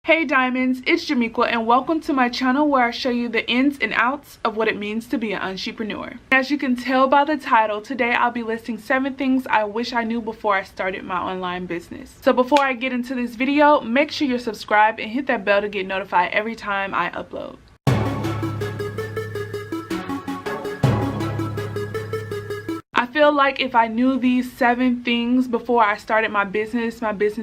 Hey diamonds, it's Jamequa and welcome to my channel where I show you the ins and outs of what it means to be an entrepreneur. As you can tell by the title, today I'll be listing 7 things I wish I knew before I started my online business. So before I get into this video, make sure you're subscribed and hit that bell to get notified every time I upload. I feel like if I knew these 7 things before I started my business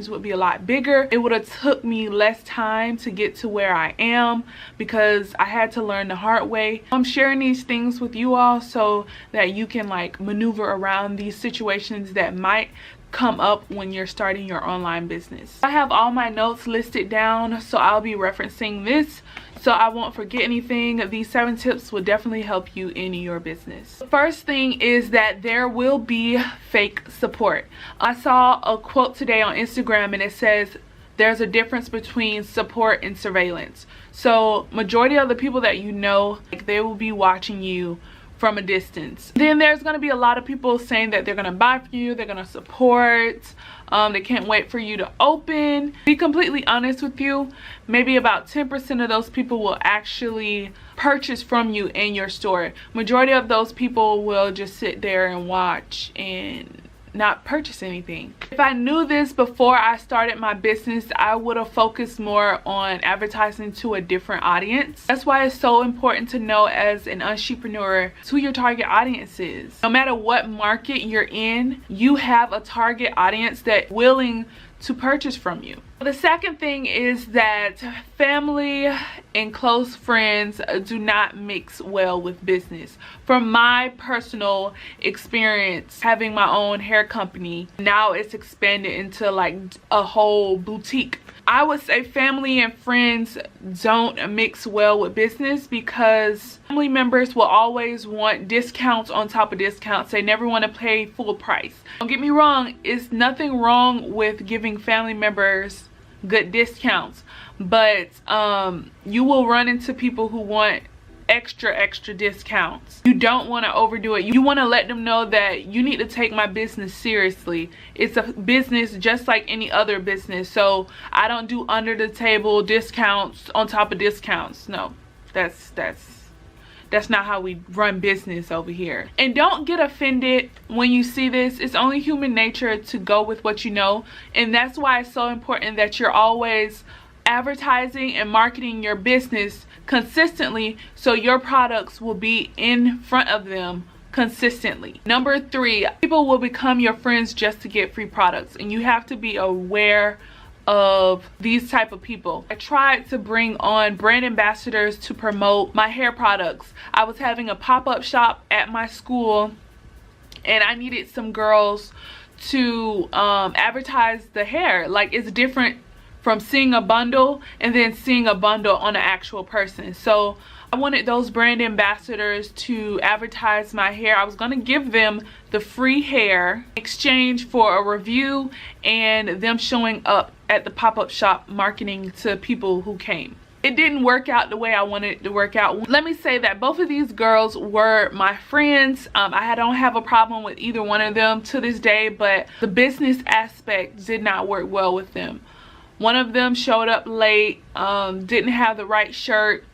would be a lot bigger. It would have took me less time to get to where I am because I had to learn the hard way. I'm sharing these things with you all so that you can maneuver around these situations that might come up when you're starting your online business. I have all my notes listed down, so I'll be referencing this so I won't forget anything. These 7 tips will definitely help you in your business. The first thing is that there will be fake support. I saw a quote today on Instagram and it says there's a difference between support and surveillance. So majority of the people that you know, they will be watching you from a distance. Then there's going to be a lot of people saying that they're going to buy from you, they're going to support, they can't wait for you to open. Be completely honest with you, maybe about 10% of those people will actually purchase from you in your store. Majority of those people will just sit there and watch and not purchase anything. If I knew this before I started my business, I would have focused more on advertising to a different audience. That's why it's so important to know as an entrepreneur who your target audience is. No matter what market you're in, you have a target audience that's willing to purchase from you. The second thing is that family and close friends do not mix well with business. From my personal experience having my own hair company, now it's expanded into a whole boutique. I would say family and friends don't mix well with business because family members will always want discounts on top of discounts. They never want to pay full price. Don't get me wrong, it's nothing wrong with giving family members good discounts, but you will run into people who want extra discounts. You don't want to overdo it. You want to let them know that you need to take my business seriously. It's a business just like any other business, so I don't do under the table discounts on top of discounts. No, that's not how we run business over here. And don't get offended when you see this. It's only human nature to go with what you know, and that's why it's so important that you're always advertising and marketing your business consistently so your products will be in front of them consistently. Number 3, people will become your friends just to get free products, and you have to be aware of these type of people. I tried to bring on brand ambassadors to promote my hair products. I was having a pop-up shop at my school and I needed some girls to advertise the hair. It's different from seeing a bundle and then seeing a bundle on an actual person. So I wanted those brand ambassadors to advertise my hair. I was going to give them the free hair in exchange for a review and them showing up at the pop-up shop marketing to people who came. It didn't work out the way I wanted it to work out. Let me say that both of these girls were my friends. I don't have a problem with either one of them to this day, but the business aspect did not work well with them. One of them showed up late, didn't have the right shirt.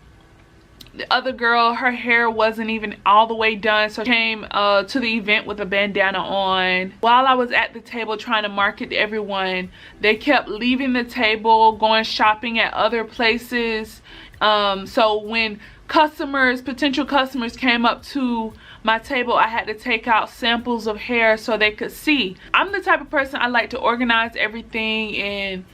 The other girl, her hair wasn't even all the way done, so she came to the event with a bandana on. While I was at the table trying to market to everyone, they kept leaving the table, going shopping at other places. So when potential customers came up to my table, I had to take out samples of hair so they could see. I'm the type of person, I like to organize everything, and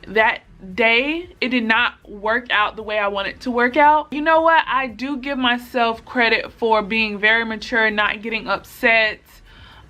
that day it did not work out the way I wanted it to work out. You know what, I do give myself credit for being very mature, not getting upset.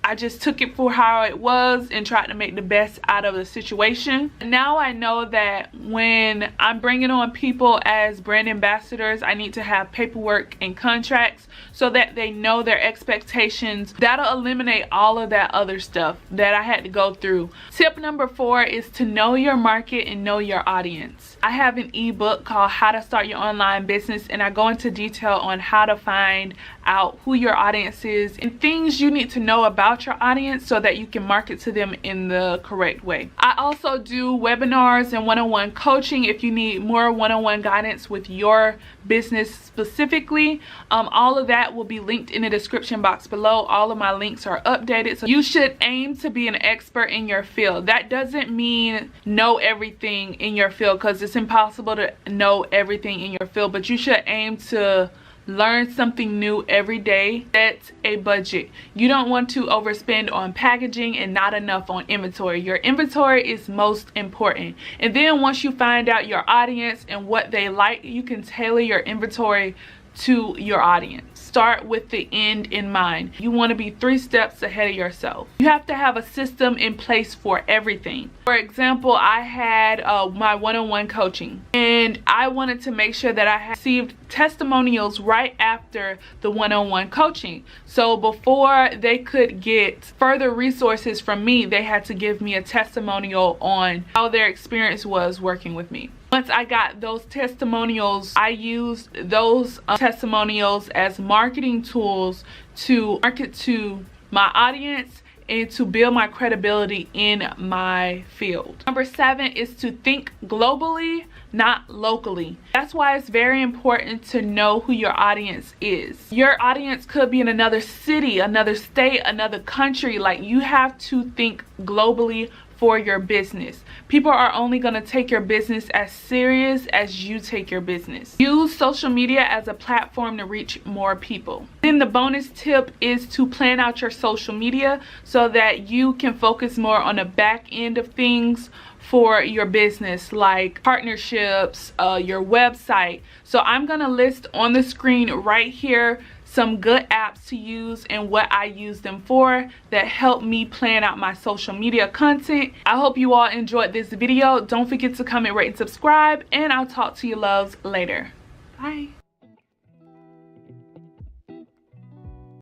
I just took it for how it was and tried to make the best out of the situation. Now I know that when I'm bringing on people as brand ambassadors, I need to have paperwork and contracts so that they know their expectations. That'll eliminate all of that other stuff that I had to go through. Tip number 4 is to know your market and know your audience. I have an ebook called How to Start Your Online Business, and I go into detail on how to find out who your audience is and things you need to know about about your audience so that you can market to them in the correct way. I also do webinars and one-on-one coaching if you need more one-on-one guidance with your business specifically. All of that will be linked in the description box below. All of my links are updated. So you should aim to be an expert in your field. That doesn't mean know everything in your field, because it's impossible to know everything in your field, but you should aim to learn something new every day. Set a budget. You don't want to overspend on packaging and not enough on inventory. Your inventory is most important. And then once you find out your audience and what they like, you can tailor your inventory to your audience. Start with the end in mind. You want to be 3 steps ahead of yourself. You have to have a system in place for everything. For example, I had my one-on-one coaching, and I wanted to make sure that I had received testimonials right after the one-on-one coaching. So before they could get further resources from me, they had to give me a testimonial on how their experience was working with me. Once I got those testimonials, I used those testimonials as marketing tools to market to my audience and to build my credibility in my field. Number 7 is to think globally, not locally. That's why it's very important to know who your audience is. Your audience could be in another city, another state, another country. Like, you have to think globally for your business. People are only going to take your business as serious as you take your business. Use social media as a platform to reach more people. Then the bonus tip is to plan out your social media so that you can focus more on the back end of things for your business, like partnerships, your website. So I'm going to list on the screen right here some good apps to use and what I use them for that help me plan out my social media content. I hope you all enjoyed this video. Don't forget to comment, rate, and subscribe, and I'll talk to you loves later. Bye.